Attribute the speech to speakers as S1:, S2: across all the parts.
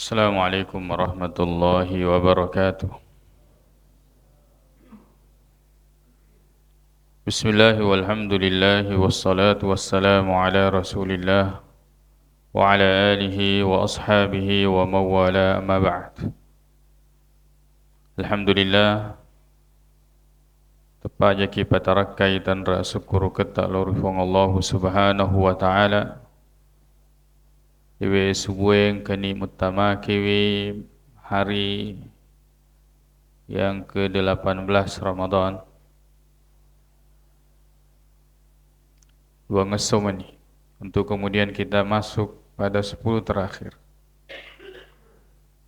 S1: Assalamualaikum warahmatullahi wabarakatuh. Bismillahi walhamdulillahi wassalatu wassalamu ala rasulillah wa ala alihi wa ashabihi wa mawala amma ba'd. Alhamdulillah tepaja kita tarakai dan syukur ketak lorifong Allah subhanahu wa ta'ala iwe subueng kani mutama kiwi hari yang ke-18 Ramadan dua ngesomani untuk kemudian kita masuk pada 10 terakhir.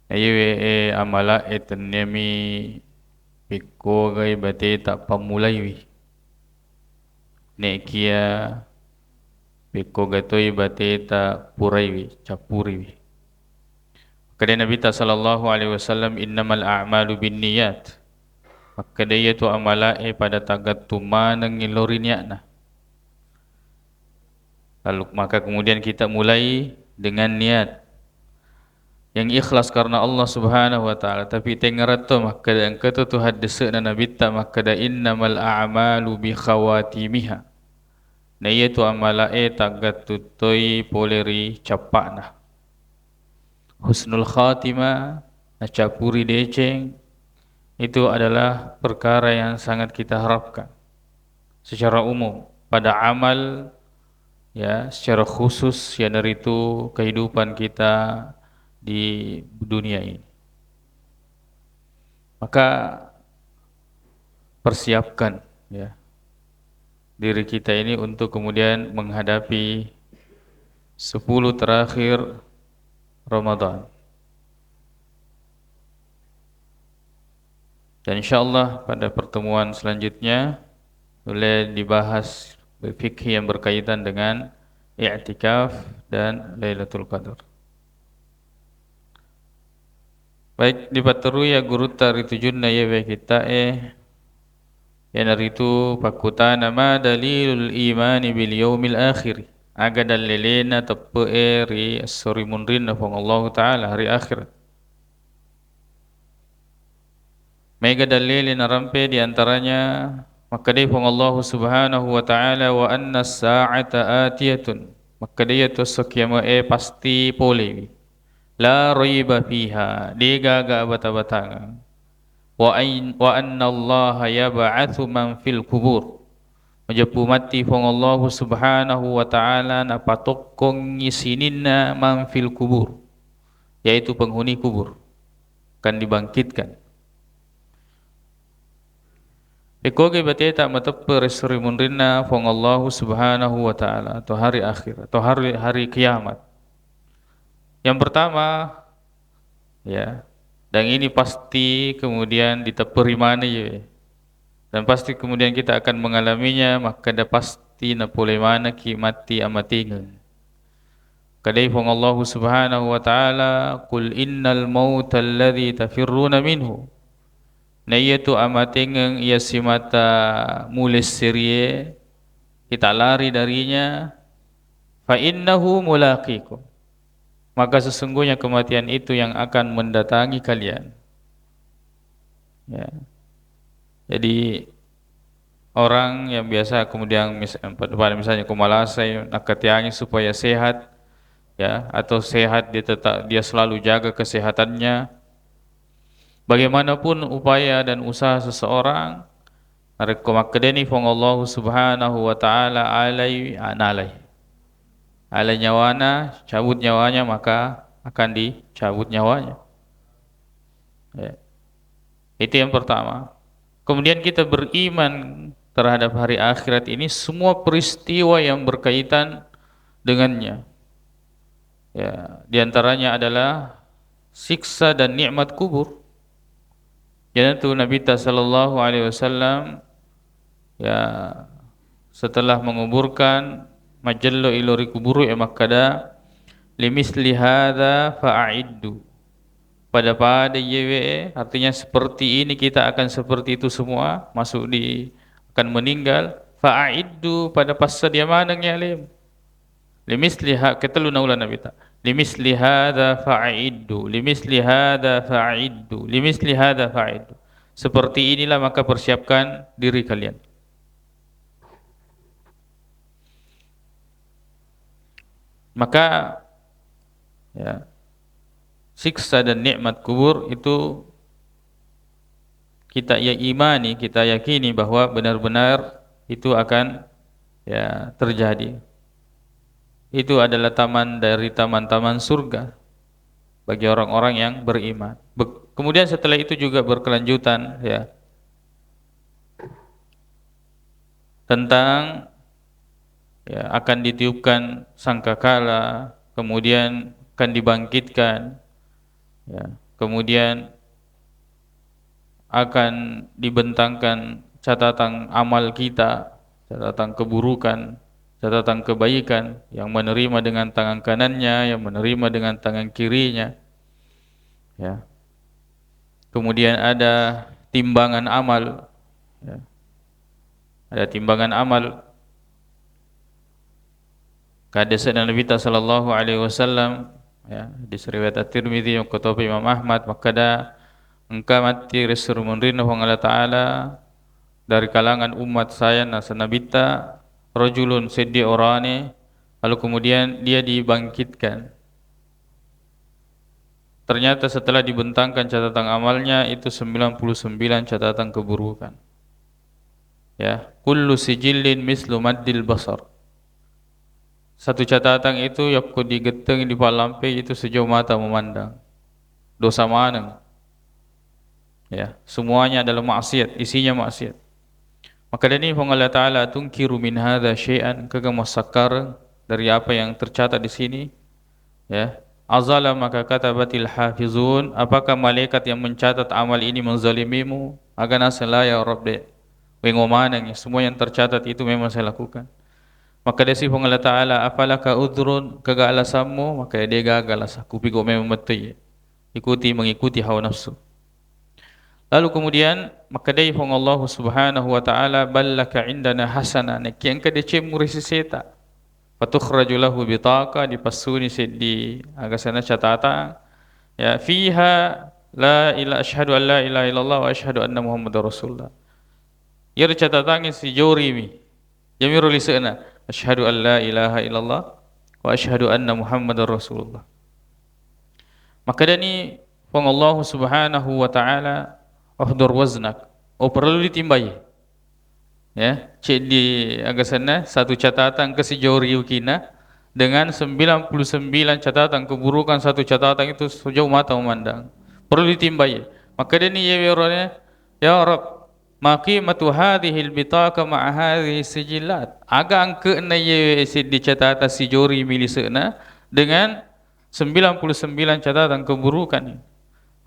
S1: Ayewe amala etenemi piko gai bate tak pamulai wi. Nekia piko gatoi bate tak purai wi, capuri wi. Kata Nabi sallallahu alaihi wasallam innamal a'malu binniyat. Maka dia tu amala pada tagat tumana ngilori niatna. Lalu maka kemudian kita mulai dengan niat yang ikhlas karena Allah Subhanahu wa taala, tapi tengarato maka yang kata tu hadisna Nabi ta maka da innamal a'malu bi khawatimiha. Na iaitu amala tagat tutoi poleri capakna. Husnul khatimah na capuri deceng itu adalah perkara yang sangat kita harapkan secara umum pada amal. Ya, secara khusus ya dari itu kehidupan kita di dunia ini. Maka persiapkan ya diri kita ini untuk kemudian menghadapi 10 terakhir Ramadan. Dan insyaallah pada pertemuan selanjutnya boleh dibahas fikih yang berkaitan dengan i'tikaf dan Lailatul Qadar. Baik dipaturu ya guru taritujunna ya kita yang dari itu pakuta nama dalilul imani bil yaumil akhir aga dalilena tepe ri suri munrin nafong Allah taala hari akhirat. Mega dalilin rampe di antaranya maka dia Allah Subhanahu wa taala wa anna as-sa'ata atiyatun maka dia tu kiamat pasti boleh la raiba fiha dia gaga bata-batang wa anna Allah yab'atsu man fil kubur majapu mati Allah Subhanahu wa taala na patokong ngisininna man fil kubur yaitu penghuni kubur akan dibangkitkan. Ikoge bate tak matapper suri munrinna fong Allah Subhanahu wa taala atau hari akhir atau hari kiamat. Yang pertama ya, dan ini pasti kemudian diteperi mana ya. Dan pasti kemudian kita akan mengalaminya maka dah pasti na pole mana ki mati amatingan. Kadai fong Allah Subhanahu wa taala qul innal mauta alladhi tafirruna minhu. Na ia tu amatingeng ia simata mulis sirie kita lari darinya fa innahu mulaqikum maka sesungguhnya kematian itu yang akan mendatangi kalian ya. Jadi orang yang biasa kemudian misalnya kumalasai nak katiangi supaya sehat ya atau sehat dia selalu jaga kesehatannya. Bagaimanapun upaya dan usaha seseorang rekomakdeni fong Allah Subhanahu wa taala alai nyawana cabut nyawanya maka akan dicabut nyawanya ya. Itu yang pertama. Kemudian kita beriman terhadap hari akhirat ini semua peristiwa yang berkaitan dengannya ya, diantaranya adalah siksa dan nikmat kubur. Jadi tu Nabi sallallahu alaihi wasallam ya setelah menguburkan majallu ilori kuburu ya makada limisli hadza fa'iddu pada yewe artinya seperti ini kita akan seperti itu semua masuk di akan meninggal fa'iddu pada pasal dia manang ya lim limisli ketelu naulan Nabi ta limisli hadza fa'iddu, limisli hadza fa'iddu, limisli hadza fa'iddu. Seperti inilah maka persiapkan diri kalian. Maka ya, siksa dan nikmat kubur itu kita imani, kita yakini bahwa benar-benar itu akan ya terjadi. Itu adalah taman dari taman-taman surga bagi orang-orang yang beriman. Kemudian setelah itu juga berkelanjutan ya tentang ya akan ditiupkan sangkakala, kemudian akan dibangkitkan ya, kemudian akan dibentangkan catatan amal kita, catatan keburukan, catatan kebaikan, yang menerima dengan tangan kanannya, yang menerima dengan tangan kirinya ya. Kemudian ada timbangan amal ya. Ada timbangan amal. Kata Nabi sallallahu alaihi wasallam ya, di riwayat At-Tirmidzi yang kutub Imam Ahmad, makada engkau mati resurmun rina Allah Ta'ala dari kalangan umat saya nasa nabita rajulun seddi orane, lalu kemudian dia dibangkitkan. Ternyata setelah dibentangkan catatan amalnya itu 99 catatan keburukan ya, kullu sijillin mislu maddil basar. Satu catatan itu yakku digeteng di palampe itu sejauh mata memandang. Dosa mana? Ya, semuanya adalah maksiat, isinya maksiat. Maka dari ini Allah Ta'ala tungkiru min hadza syai'an, kagak masakar dari apa yang tercatat di sini ya. Azala maka katabatil hafizun, apakah malaikat yang mencatat amal ini menzalimimu? Agana sala ya rabbi wengomanang, semua yang tercatat itu memang saya lakukan. Maka dia sifat Allah Ta'ala, apalaka udhrun, kagak alasanmu? Maka dia gagal alasanku, pigo memang mati mengikuti hawa nafsu. Lalu kemudian maka dia sifat Allah Subhanahu wa Ta'ala, ballaka indana hasana, nekian ka dia cemuri siseta fatukhraju lahu bitaqa, dipasuni di agasana catatan ya, fiha la ilaha asyhadu an la ilaha illallah wa asyhadu anna muhammadar rasulullah. Ya catatan si jorimi jamiru lisana asyhadu an la ilaha illallah wa asyhadu anna muhammadar rasulullah. Maka ini pun Allah Subhanahu wa Ta'ala ahdur waznak, perlu ditimbai ya, cek di agak sana satu catatan kesejori ukina dengan 99 catatan keburukan, satu catatan itu sejauh mata memandang, perlu ditimbai. Maka dia ni ya Rabb, maqimatu hadhil bitaqa ma'a hadhihi sijilat, aga angka na ye di catatan sejori milisena dengan 99 catatan keburukan.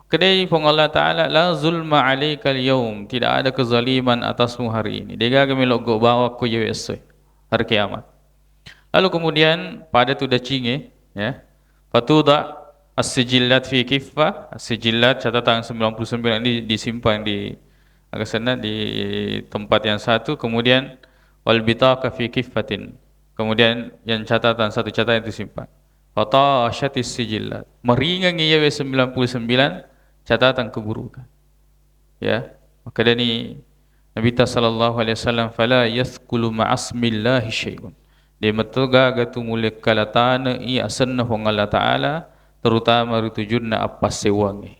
S1: Kedai pun Allah Ta'ala, la zulma alaikal yaum, tidak ada kezaliman atasmu hari ini. Dia kami logo bawa ku esok hari kiamat. Lalu kemudian pada tu dah cinge ya, fatuda as-sijillat fi kiffah, as-sijillat catatan 99 ini disimpan di agak sana di tempat yang satu, kemudian wal bitaqa fi kiffatin, kemudian yang catatan satu catatan itu disimpan. Fatashatis sijillat, meringan ia 99 catatan keburukan ya. Maka dari Nabi sallallahu alaihi wasallam, fala yathqulu ma'asmillahi syai'un, dia metoga gatu mulek kalatana i asanna hong Allah Ta'ala, terutama ritujunna apa sewangi.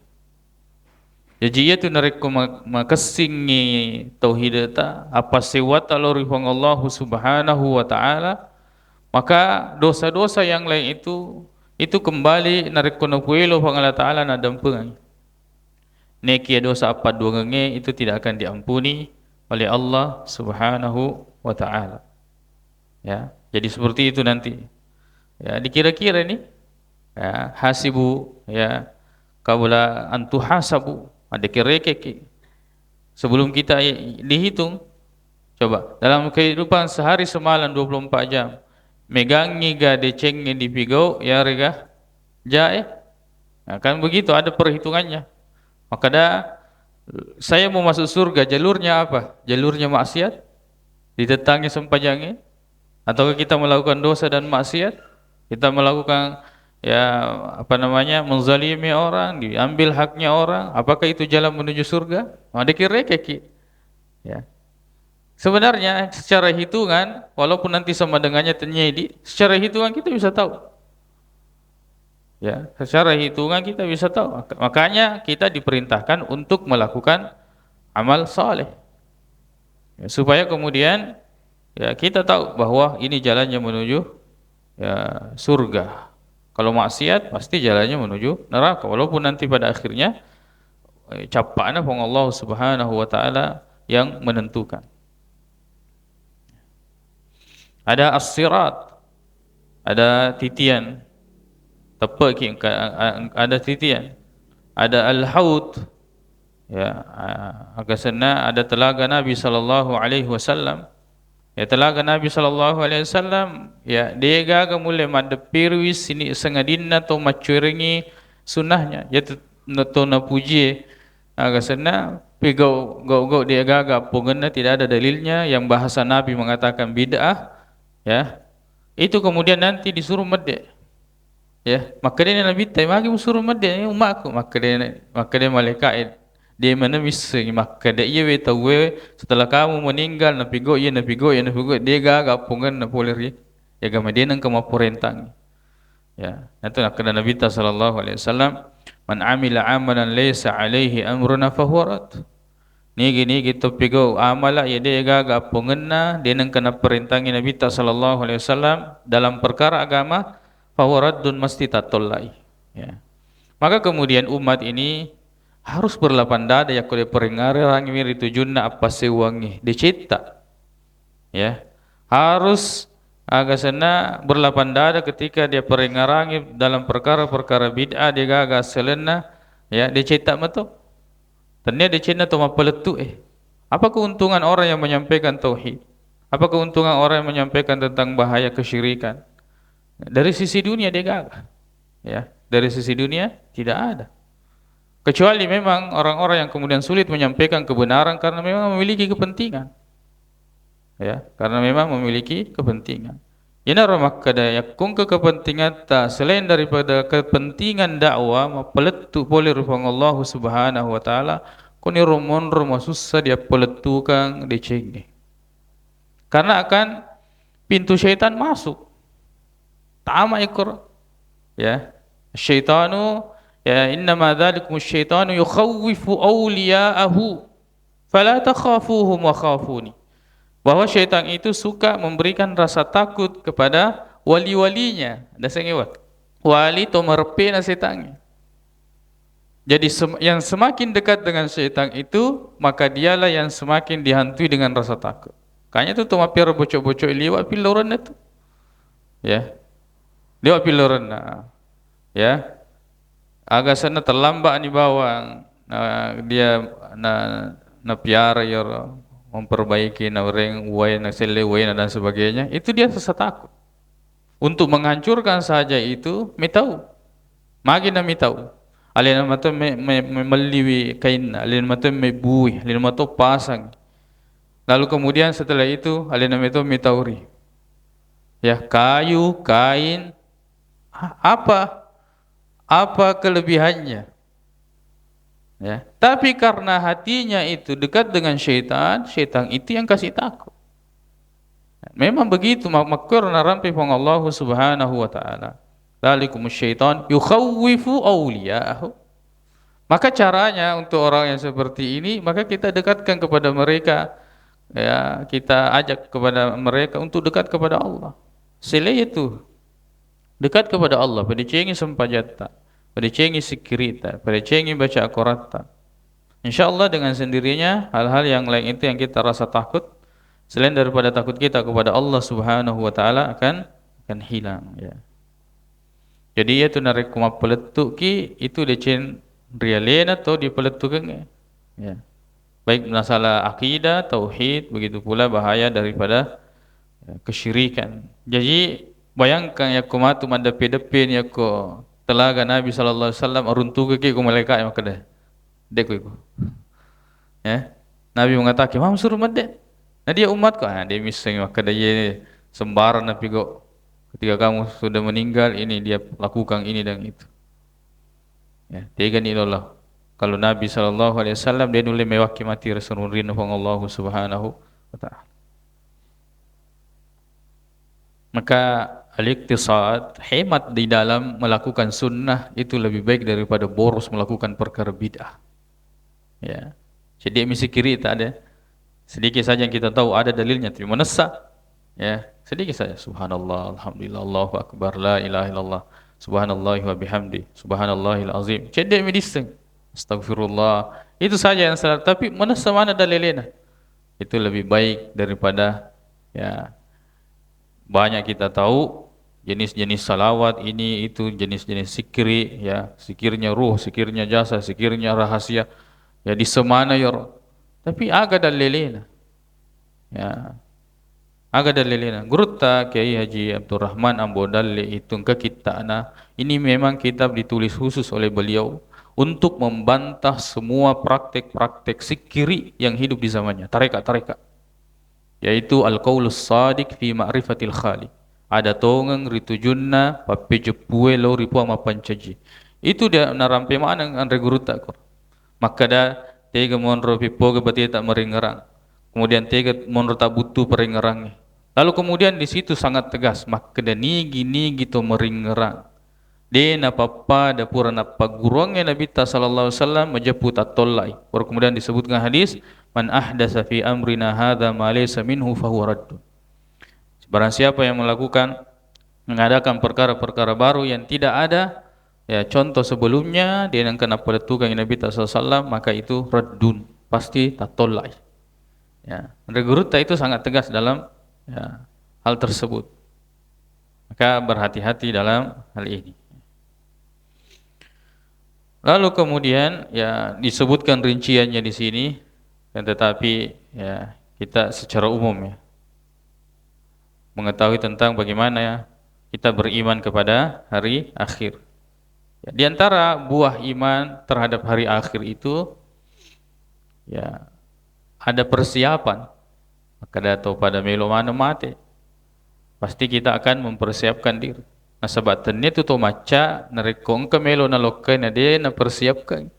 S1: Jadi itu narik makasingi tauhidata apa sewata lori hong Allah Subhanahu wa Ta'ala, maka dosa-dosa yang lain itu kembali narik kono puelo hong Allah Ta'ala na dampungan. Neki dosa apa dua ngenge itu tidak akan diampuni oleh Allah Subhanahu wa Ta'ala ya. Jadi seperti itu nanti ya, dikira-kira ini ya, hasibu ya qabla an tuhasabu, ada kira-kira sebelum kita dihitung. Coba dalam kehidupan sehari semalam 24 jam megangi ga decengnya di pigau ya rega jae, nah, kan begitu ada perhitungannya. Maka saya mau masuk surga, jalurnya apa? Jalurnya maksiat, ditetangi sempajangi, atau kita melakukan dosa dan maksiat, kita melakukan ya apa namanya menzalimi orang, diambil haknya orang, apakah itu jalan menuju surga? Dikira keki. Ya. Sebenarnya secara hitungan, walaupun nanti sama dengannya terjadi, secara hitungan kita bisa tahu. Ya, secara hitungan kita bisa tahu. Makanya kita diperintahkan untuk melakukan amal saleh. Ya, supaya kemudian ya kita tahu bahwa ini jalannya menuju ya surga. Kalau maksiat pasti jalannya menuju neraka. Walaupun nanti pada akhirnya capaknya Allah Subhanahu wa taala yang menentukan. Ada as-sirat, ada titian, tepat ada titian, ada al-haud, ya, agak sana ada telaga Nabi sallallahu alaihi wasallam. Ya telaga Nabi sallallahu alaihi wasallam ya dia gaga mulai madepirwi sini sengadinna to macuringi sunnahnya ya to na puji agak sana pigau gau dia gaga pungenna tidak ada dalilnya yang bahasa Nabi mengatakan bid'ah ya itu kemudian nanti disuruh medek ya maka dia Nabi magi suruh medek umatku maka dia malaikat dia mana bisa maka dia we tahu setelah kamu meninggal napigo dia gagap pungan na poleri ya gama dia nang kemapurentang ya itu nak kena Nabi sallallahu alaihi wasallam man amila amalan laysa alaihi amruna fahuwa rad ni gitu pigo amala ya dia gagap pungan na dia nang kena perintangi Nabi sallallahu alaihi wasallam dalam perkara agama fahuwa raddun mesti tatolai ya maka kemudian umat ini harus berlapang dada ya kalau peringari orang ini tujunna apa sewangi dicipta ya harus agak sana berlapang dada ketika dia peringarangi dalam perkara-perkara bid'ah dia gagal selena ya dicipta betul ternyata dicipta tu mapeletu apa keuntungan orang yang menyampaikan tauhid apa keuntungan orang yang menyampaikan tentang bahaya kesyirikan dari sisi dunia dia gagal ya dari sisi dunia tidak ada. Kecuali memang orang-orang yang kemudian sulit menyampaikan kebenaran karena memang memiliki kepentingan. Ya, karena memang memiliki kepentingan. Ina ramak kada yakung ke kepentingan ta selain daripada kepentingan dakwah mapeletu boleh rupang Allah Subhanahu wa taala kuni rumon susah dia peletukang dicengi. Karena akan pintu syaitan masuk. Tama ikor. Ya. Syaitanu ya innama dzalikum asyaitanu yukhawwifu awliya'ahu fala takhafuhum wa khafuni bahwa syaitan itu suka memberikan rasa takut kepada wali-walinya ada sengewat wali to merepe na setannya jadi yang semakin dekat dengan syaitan itu maka dialah yang semakin dihantui dengan rasa takut kayaknya itu to mapir bocok-bocok liwat piloran itu ya liwat piloran ya agak sana terlambat ni bawang dia na piara ya memperbaiki na orang uai na sele uai dan sebagainya itu dia rasa takut untuk menghancurkan saja itu mitau magi na mitau alina mata meliwi kain alina mata bui alina mata pasang lalu kemudian setelah itu alina mata mitauri ya kayu kain apa kelebihannya ya tapi karena hatinya itu dekat dengan syaitan syaitan itu yang kasih takut memang begitu makurna rampi pang Allah Subhanahu wa taala dzalikumus syaitan yukhawwifu awliya'ahu maka caranya untuk orang yang seperti ini maka kita dekatkan kepada mereka ya kita ajak kepada mereka untuk dekat kepada Allah sila itu dekat kepada Allah pada cengi sempajata pada cengi sikirita pada cengi baca Al-Qur'an insyaallah dengan sendirinya hal-hal yang lain itu yang kita rasa takut selain daripada takut kita kepada Allah Subhanahu wa taala akan hilang ya jadi itu narik kuma peletuk ki itu decen rialena atau di peletuknya ya baik masalah akidah tauhid begitu pula bahaya daripada kesyirikan jadi bayangkan ya kumatu mandape-depe ya ko telaga Nabi sallallahu alaihi wasallam runtuh ke ko malaikat yang kada dek ko ya Nabi mengatakan mam suruh madde nah dia umat ko dia miseng kada ye sembaran nabi go Ketika kamu sudah meninggal, ini dia lakukan ini dan itu. Ya, tiga ni Allah. Kalau Nabi SAW dia nulis mewaki mati Rasulullah Allah Subhanahu wa taala. Maka al-iqtisad, hemat di dalam melakukan sunnah itu lebih baik daripada boros melakukan perkara bid'ah. Ya. Jadi misi kiri tak ada. Sedikit saja yang kita tahu ada dalilnya, tapi menesak. Ya, sedikit saja. Subhanallah, alhamdulillah, Allahu akbar, la ilaha illallah, subhanallah wa bihamdi, subhanallahil azim. Cedek medicine. Astagfirullah. Itu saja yang salah, tapi menesak mana dalilnya? Itu lebih baik daripada ya banyak kita tahu jenis-jenis salawat ini itu jenis-jenis zikri ya, zikirnya ruh, zikirnya jasa, zikirnya rahasia ya di semana ya. Tapi aga dalilina. Ya. Aga dalilina. Gurutta Kiai Haji Abdurrahman Ambo dalil itu ke kita ini memang kitab ditulis khusus oleh beliau untuk membantah semua praktek-praktek zikri yang hidup di zamannya, tarekat-tarekat. Yaitu al-qaulus sadiq fi ma'rifatil khaliq. Ada tongang ritujunna papejepue lo ripu ama pancaji. Itu dia narampe mana andre guru tak kor. Maka dah tega monro pipo ke bati tak meringerang. Kemudian tega monro tak butuh peringerangnya. Lalu kemudian di situ sangat tegas maka dah nigi gitu meringerang. Dia papa da pura napa guruangnya Nabi sallallahu alaihi wasallam majaput atollai. Baru kemudian disebutkan hadis man ahdatsa fi amrina hadza ma laysa minhu fahuwa raddun. Barang siapa yang mengadakan perkara-perkara baru yang tidak ada ya contoh sebelumnya dia yang kena pada tukang Nabi sallallahu alaihi wasallam maka itu raddun, pasti tatolai. Ya, Reguruta itu sangat tegas dalam ya, hal tersebut. Maka berhati-hati dalam hal ini. Lalu kemudian ya disebutkan rinciannya di sini, dan tetapi ya kita secara umum ya mengetahui tentang bagaimana ya kita beriman kepada hari akhir. Ya, di antara buah iman terhadap hari akhir itu ya ada persiapan. Maka datang pada melo mana mati, pasti kita akan mempersiapkan diri. Nah sebab tanya tu maca narekong ke melo na lokai na dia na persiapkan.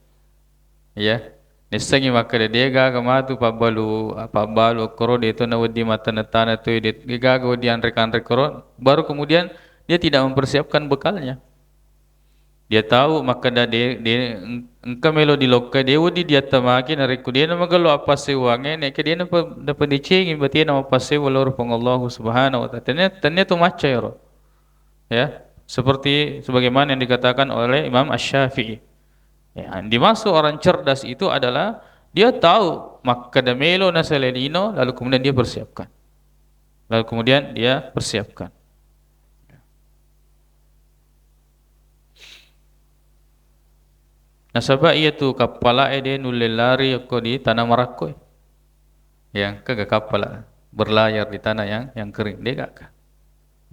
S1: Ya. Nisangi maka dia gaga matu pabalu koro dia tu na wadi mata na tanah tu dia gaga wadi anrek koro. Baru kemudian dia tidak mempersiapkan bekalnya. Dia tahu maka dia engka melo di lokai dia wadi dia tamaki nareku dia na magalo apa sewangnya ne ke dia na dapat dicing berarti nama apa sewa lor Allah Subhanahu wa taala. Tanya tu maca ya, seperti sebagaimana yang dikatakan oleh Imam Asy-Syafi'i. Ya, dimaksud orang cerdas itu adalah dia tahu maka melo na selelino lalu kemudian dia persiapkan. Nasabah ia tu kapala dia nulelari ko di tanah Marako. Yang kagak kapala berlayar di tanah yang kering dia gak.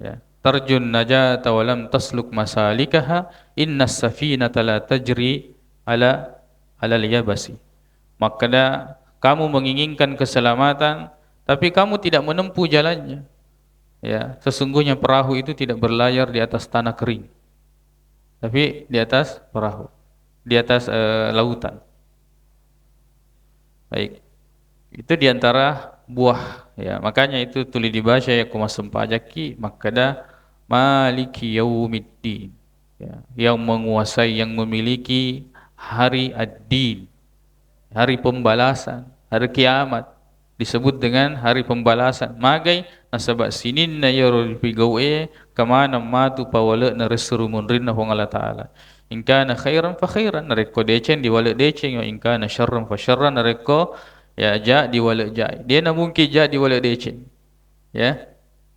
S1: Ya. Tarjun najata wa lam tasluk masalikaha innas safinata la tajri ala al-yabasi. Maka kamu menginginkan keselamatan tapi kamu tidak menempuh jalannya. Ya, sesungguhnya perahu itu tidak berlayar di atas tanah kering. Tapi di atas perahu, di atas lautan. Baik. Itu diantara buah ya, makanya itu tulis dibaca ya kumas sempajaki makada maliki yaumiddin ya, yang menguasai yang memiliki hari ad-din, hari pembalasan, hari kiamat disebut dengan hari pembalasan. Magai nasabak sinin na yarul pigawe kamana matu pawala na resurumun rin na Allah Ta'ala. In kana khairan fa khairan nareko decen di wala decen, in kana syarran fa syarran nareko ya ja di wala ja. Dia na mungkin ja di wala decen. Ya.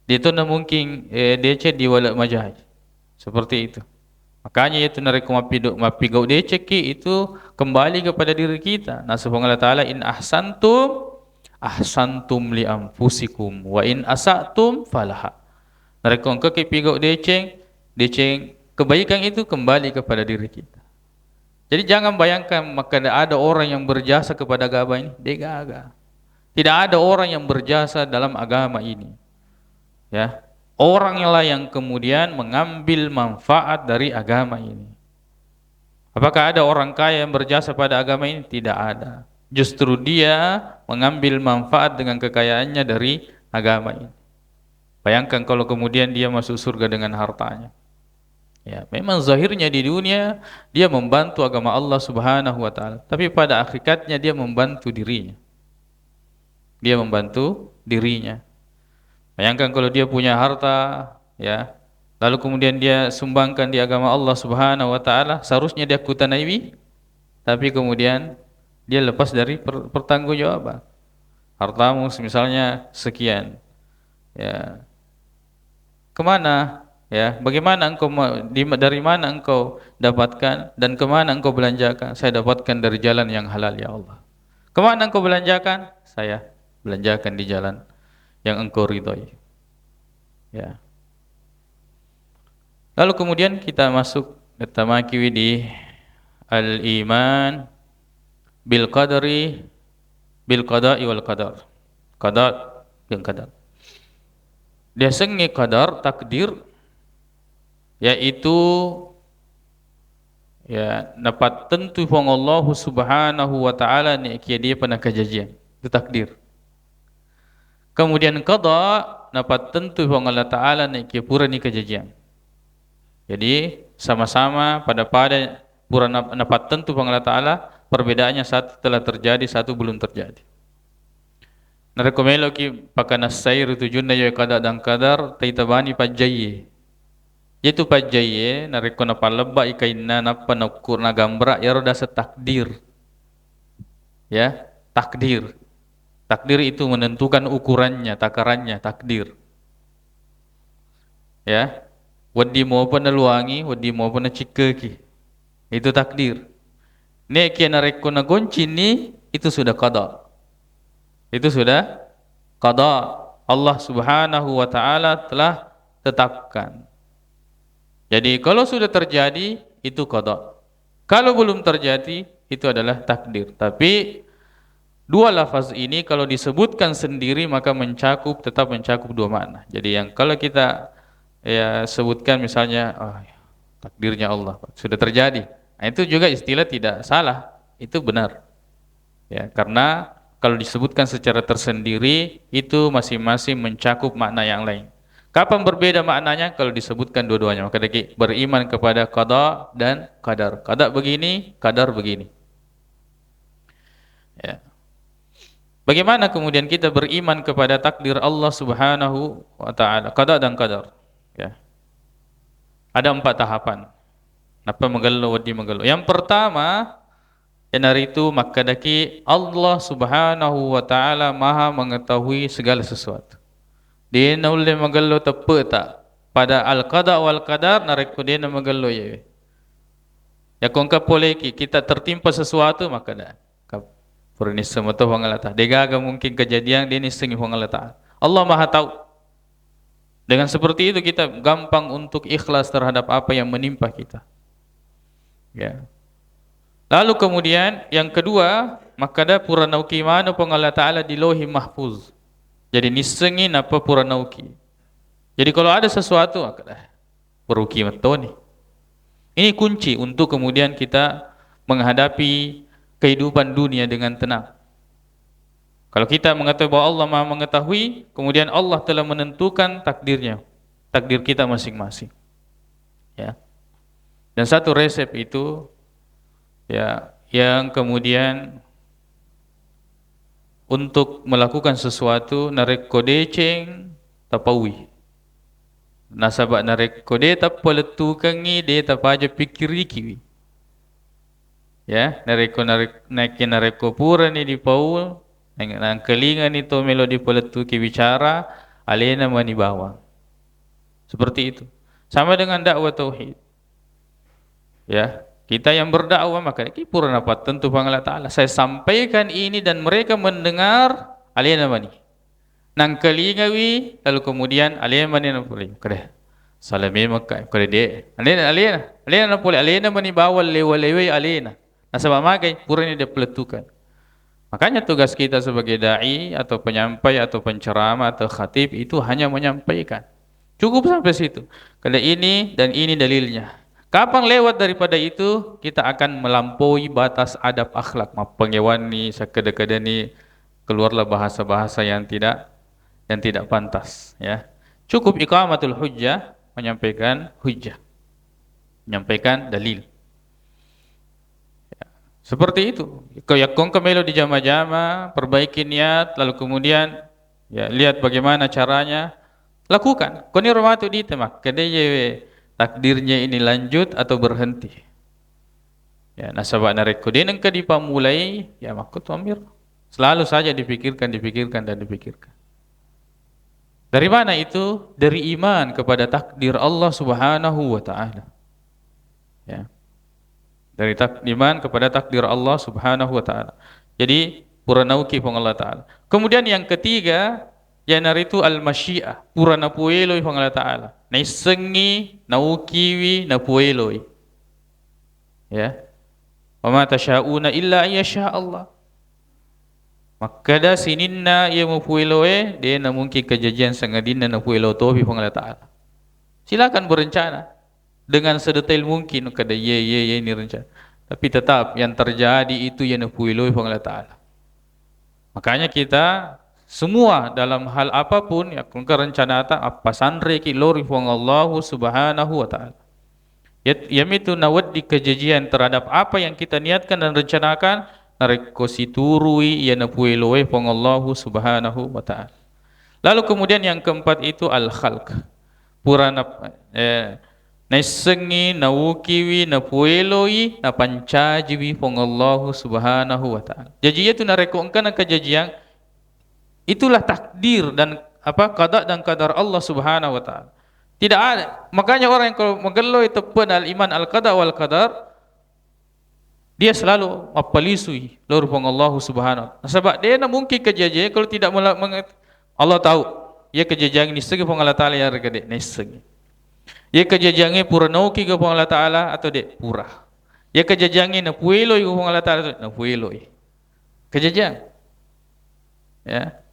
S1: Dia tu na mungkin decen di wala majah. Seperti itu. Makanya itu nareko mapigau deceki itu kembali kepada diri kita. Nah subhanahu wa ta'ala in ahsantum li anfusikum wa in asatum falaha. Nareko engkau kepigau deceng kebaikan itu kembali kepada diri kita. Jadi jangan bayangkan maka ada orang yang berjasa kepada agama ini, dia tidak ada orang yang berjasa dalam agama ini. Ya. Oranglah yang kemudian mengambil manfaat dari agama ini. Apakah ada orang kaya yang berjasa pada agama ini? Tidak ada. Justru dia mengambil manfaat dengan kekayaannya dari agama ini. Bayangkan kalau kemudian dia masuk surga dengan hartanya. Ya, memang zahirnya di dunia dia membantu agama Allah Subhanahu wa taala, tapi pada hakikatnya dia membantu dirinya. Dia membantu dirinya. Bayangkan kalau dia punya harta, ya, lalu kemudian dia sumbangkan di agama Allah Subhanahu wa taala, seharusnya dia kutanaiwi, tapi kemudian dia lepas dari pertanggungjawaban. Hartamu misalnya sekian, ya, kemana? Ya, bagaimana engkau dari mana engkau dapatkan dan kemana engkau belanjakan? Saya dapatkan dari jalan yang halal ya Allah. Kemana engkau belanjakan? Saya belanjakan di jalan yang engkau ridhoi. Ya. Lalu kemudian kita masuk tamakiwi di al-iman bil qadari bil qada'i wal qadar. Qada' dan qadar. Dia sengi qadar takdir, yaitu ya dapat tentu pang Allah Subhanahu wa taala ni kia dia pada kejadian. Itu takdir. Kemudian qada dapat tentu pang Allah taala ni kia pura ni kejadian. Jadi sama-sama pada pura dapat tentu pang Allah taala, perbedaannya satu telah terjadi, satu belum terjadi. Narekomelo ki pakana sayr tujunna ya qada dan qadar taitabani pajaye. Yaitu pajaye nareko na paleba ikaina na panukur na gambra ya roda setakdir. Ya, takdir. Takdir itu menentukan ukurannya, takarannya, takdir. Ya. Wadi mo pa na luwangi, wadi mo pa na cikeki. Itu takdir. Ne kia nareko na gonci ni itu sudah qada. Itu sudah qada. Allah Subhanahu wa taala telah tetapkan. Jadi kalau sudah terjadi itu qada. Kalau belum terjadi itu adalah takdir. Tapi dua lafaz ini kalau disebutkan sendiri maka tetap mencakup dua makna. Jadi yang kalau kita ya sebutkan misalnya takdirnya Allah sudah terjadi. Nah, itu juga istilah tidak salah, itu benar. Ya, karena kalau disebutkan secara tersendiri itu masing-masing mencakup makna yang lain. Kapan berbeda maknanya? Kalau disebutkan dua-duanya. Maka beriman kepada qada dan qadar. Qada begini, qadar begini. Ya. Bagaimana kemudian kita beriman kepada takdir Allah Subhanahu wa taala, qada dan qadar? Ya. Ada 4 tahapan. Napa magalo wadi magalo. Yang pertama, yanaritu makadaki Allah Subhanahu wa taala Maha mengetahui segala sesuatu. Dia naule magalo tapeta pada al-qada wal qadar nareko dia magalo ya. Ya kung kapole kita tertimpa sesuatu maka dah. Purni semua tu hangalata. Degaga mungkin kejadian dia ni sengi hangalata. Allah Maha tahu. Dengan seperti itu kita gampang untuk ikhlas terhadap apa yang menimpa kita. Ya. Lalu kemudian yang kedua, maka ada puranauki mana pun Allah Ta'ala di Lauhi Mahfuz. Jadi nisengin apa puranauki. Jadi kalau ada sesuatu, maka dah peruki matoni. Ini kunci untuk kemudian kita menghadapi kehidupan dunia dengan tenang. Kalau kita mengatakan bahwa Allah Maha mengetahui, kemudian Allah telah menentukan takdirnya, takdir kita masing-masing. Ya. Dan satu resep itu ya yang kemudian untuk melakukan sesuatu narek kodeceng tapawi. Nasabak narek kode tapaletukangi de tapaja pikiriki. Ya, narek pura ni di paul nang kelingan itu melodi peletuki bicara alena manibawa. Seperti itu. Sama dengan dakwah tauhid. Ya, kita yang berdakwah maka kita purna tentu Allah Ta'ala. Saya sampaikan ini dan mereka mendengar alena mani. Nang kelingawi lalu kemudian alena mani napuli. Kada. Salame maka kada de. Alena napuli alena mani bawal lewa-lewe alena. Nasabak makai purna dia peletukan. Makanya tugas kita sebagai dai atau penyampai atau penceramah atau khatib itu hanya menyampaikan. Cukup sampai situ. Kada ini dan ini dalilnya. Kapan lewat daripada itu, kita akan melampaui batas adab akhlak. Pengewan ni, sekada-kada ni, keluarlah bahasa-bahasa yang tidak pantas. Ya, cukup iqamatul hujjah, menyampaikan hujjah, menyampaikan dalil. Seperti itu. Kau kemelo di jama-jama, perbaiki niat, lalu kemudian ya lihat bagaimana caranya, lakukan. Kau ni romatu di temak, kedai takdirnya ini lanjut atau berhenti. Ya, nasabak nareko dia nengka dipamulai, ya makut amir. Selalu saja dipikirkan, dipikirkan dan dipikirkan. Dari mana itu? Dari iman kepada takdir Allah Subhanahu wa taala. Ya. Dari iman kepada takdir Allah Subhanahu wa taala. Jadi puranauki pong Allah taala. Kemudian yang ketiga, yanar itu al-masyiah, purana pueloi pong Allah taala. Naisengi, naukiwi, na pueloi. Ya. Wa ma tasyauna illa ayyasha Allah. Maka da sininna ia mupueloe, dia na mungkin kejadian sangadin na puelo topi pong Allah taala. Silakan berencana. Dengan sedetail mungkin kada ye ini rencana. Tapi tetap yang terjadi itu yang dipuiloi Allah Ta'ala. Makanya kita semua dalam hal apapun ya kun rencana apa sandre ki lori Allah Subhanahu wa taala. Yamitu nawaddi kejadian terhadap apa yang kita niatkan dan rencanakan nareko siturui yang dipuiloi Allah Subhanahu wa taala. Lalu kemudian yang keempat itu al-khalq. Purana naisengi, naukiwi, napueloi, napancajiwi pong Allah Subhanahu wa taala. Jadi itu narekokan kejadian itulah takdir dan qada dan qadar Allah Subhanahu wa taala. Tidak ada. Makanya orang yang kalau mengeloy tepan al-iman al-qada wal qadar, dia selalu mapalisui lor pong Allah Subhanahu wa taala. Sebab dia mungkin kejadian kalau tidak Allah tahu, ya kejadian ini segi pong Allah taala yang regade naisegi. Ya kejadiannya pura nauki ke Allah Ta'ala atau dek pura. Ya kejadiannya na pueloi ke Allah Ta'ala atau na pueloi. Kejadian. Ya.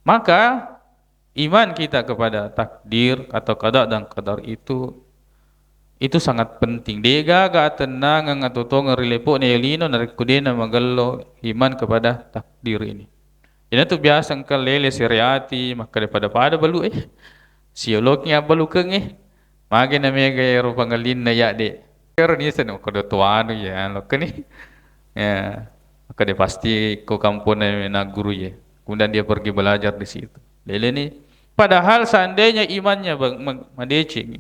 S1: Maka iman kita kepada takdir atau qada dan qadar itu sangat penting. Dega ga tenang atau tong rilepo ne lino na kudena magallo iman kepada takdir ini. Ini tuh biasa engkau lele seriati maka daripada pada balu siolognya balu keng Mage na mega pangalin na ya de. Pero ni sen ko do tuano ya lo kani. Ya. Maka dia pasti ko kampung na guru ya. Kemudian dia pergi belajar di situ. Lele ni padahal seandainya imannya madeci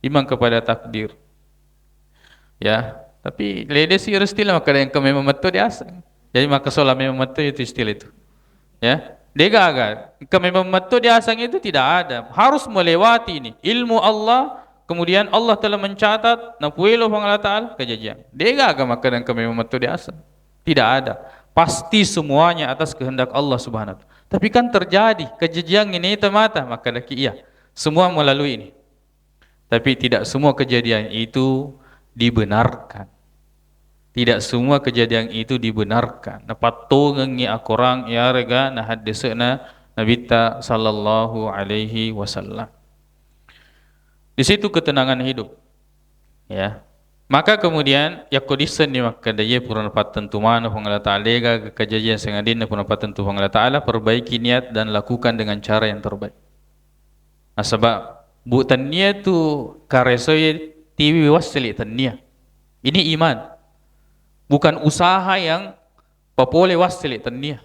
S1: iman kepada takdir. Ya, tapi lele si restilah maka yang kami mematuh dia asang. Jadi maka soal memang mematuh itu istilah itu. Ya. Dia gagal. Kami mematuh dia asang itu tidak ada. Harus melewati ini. Ilmu Allah. Kemudian Allah telah mencatat napuelo Allah Ta'ala kejadian. Dia agak makanan kami mematuh di asal. Tidak ada. Pasti semuanya atas kehendak Allah Subhanahu wa taala. Tapi kan terjadi kejadian ini mata maka laki iya. Semua melalui ini. Tapi tidak semua kejadian itu dibenarkan. Tidak semua kejadian itu dibenarkan. Napatungeng akorang ya rega na hadisna Nabi sallallahu alaihi wasallam. Di situ ketenangan hidup. Ya. Maka kemudian yakodisen ni maka daya purana patentu mana Allah Ta'ala ke kejadian sengadin purana patentu Allah Ta'ala perbaiki niat dan lakukan dengan cara yang terbaik. Nah, sebab bukan niat tu karesoy tiwi wasli tania. Ini iman. Bukan usaha yang papole wasli tania.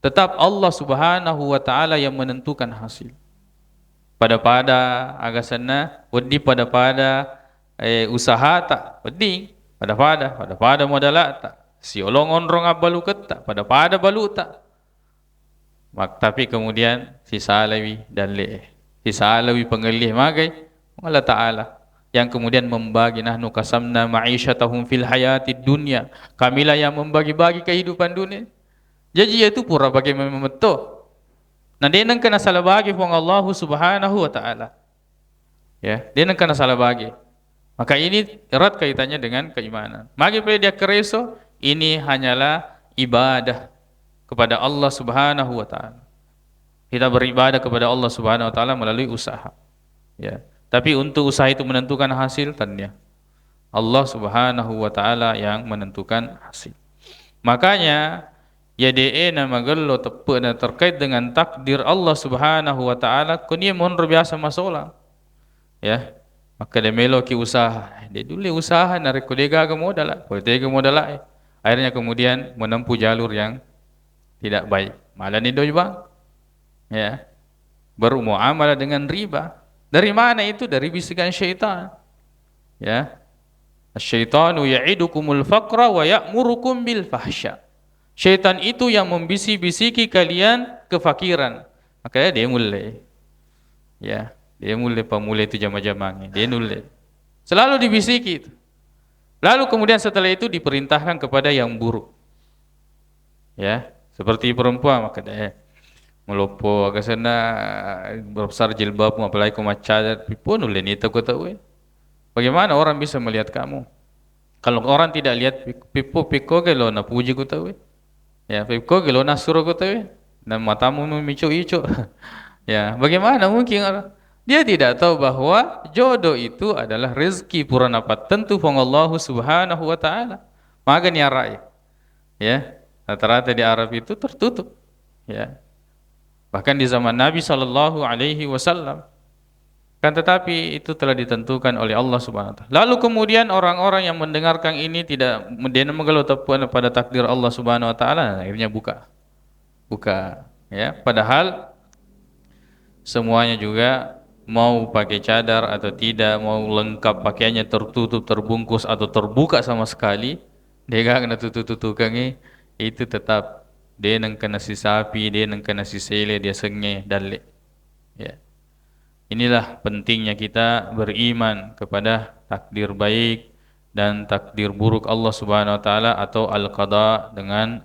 S1: Tetap Allah Subhanahu wa taala yang menentukan hasil. Pada agasana wedi pada usaha tak wedi pada modal tak si olong onrong abalu tak pada balu tak tapi kemudian si salawi dan si salawi pengelih magai Allah Ta'ala yang kemudian membagi nahnu qasamna ma'isyatahum fil hayatid dunya, kamilah yang membagi-bagi kehidupan dunia. Jadi itu pura bagi memeto. Nah, dia nang kena salah bagi pun Allah Subhanahu wa taala. Ya, dia nang kena salah bagi. Maka ini erat kaitannya dengan keimanan. Maka pada dia kereso, ini hanyalah ibadah kepada Allah Subhanahu wa taala. Kita beribadah kepada Allah Subhanahu wa taala melalui usaha. ya. Tapi untuk usaha itu menentukan hasil, tanya Allah Subhanahu wa taala yang menentukan hasil. Makanya YDE nama gelo tepe na terkait dengan takdir Allah Subhanahu wa taala kunia mohon biasa masalah. Ya. Maka dia melo ki usaha. Dia dulu usaha narik kolega ke modal lah. Kolega modal lah. Akhirnya kemudian menempuh jalur yang tidak baik. Malah ni doi bang. Ya. Bermuamalah dengan riba. Dari mana itu? Dari bisikan syaitan. Ya. Asyaitanu ya'idukumul faqra wa ya'murukum bil fahsya. Syaitan itu yang membisik-bisiki kalian kefakiran. Makanya dia mulai. Ya, dia mulai pemulai itu jama-jamanya. Dia mulai. Selalu dibisiki itu. Lalu kemudian setelah itu diperintahkan kepada yang buruk. Ya, seperti perempuan maka dia melopo agak sana berbesar jilbabmu apalagi kau macam pun ulin itu kau tahu. Bagaimana orang bisa melihat kamu? Kalau orang tidak lihat piko gelo na puji kau tahu. Ya, piko gelo na suruh kau tahu. Dan matamu memicu-icu. Ya, bagaimana mungkin dia tidak tahu bahwa jodoh itu adalah rezeki purana tentu from Allah Subhanahu wa taala. Maka ni arai. Ya, rata-rata di Arab itu tertutup. Ya. Bahkan di zaman Nabi sallallahu alaihi wasallam. Kan tetapi itu telah ditentukan oleh Allah Subhanahu wa taala. Lalu kemudian orang-orang yang mendengarkan ini tidak mengeluh pada takdir Allah Subhanahu wa taala, akhirnya buka. Ya, padahal semuanya juga mau pakai cadar atau tidak, mau lengkap pakaiannya tertutup, terbungkus atau terbuka sama sekali, dia kena tutup-tutukannya itu tetap dia nang kena si sapi, dia nang kena si sele, dia senge dalek. Ya. Inilah pentingnya kita beriman kepada takdir baik dan takdir buruk Allah Subhanahu wa taala atau al-qada dengan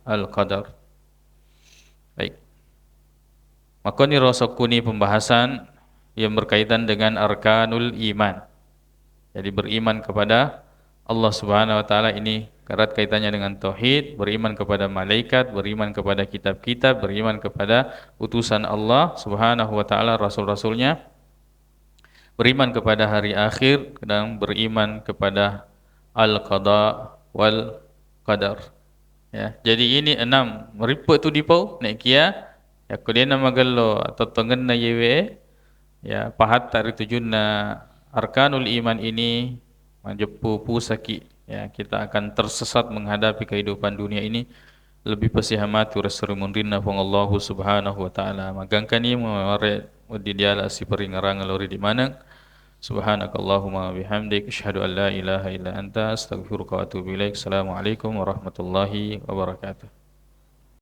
S1: al-qadar. Baik. Maka ni rosokuni pembahasan yang berkaitan dengan arkanul iman. Jadi beriman kepada Allah Subhanahu wa taala ini erat kaitannya dengan tauhid, beriman kepada malaikat, beriman kepada kitab-kitab, beriman kepada utusan Allah Subhanahu wa taala, rasul-rasulnya, beriman kepada hari akhir dan beriman kepada al-qada wal qadar. Ya, jadi ini 6 meriput tu dipau nek kia ya kemudian nama gelo atau tengen na yewe ya pahat tari tujunna arkanul iman ini manjepu pusaki. Ya, kita akan tersesat menghadapi kehidupan dunia ini lebih pasihamatu rasulunna fong Allah Subhanahu wa taala magangkani mare didiala si peringarang lori di mana subhanakallahumma bihamdik asyhadu an la ilaha illa anta astaghfiruka wa atubu ilaik. Assalamualaikum warahmatullahi wabarakatuh.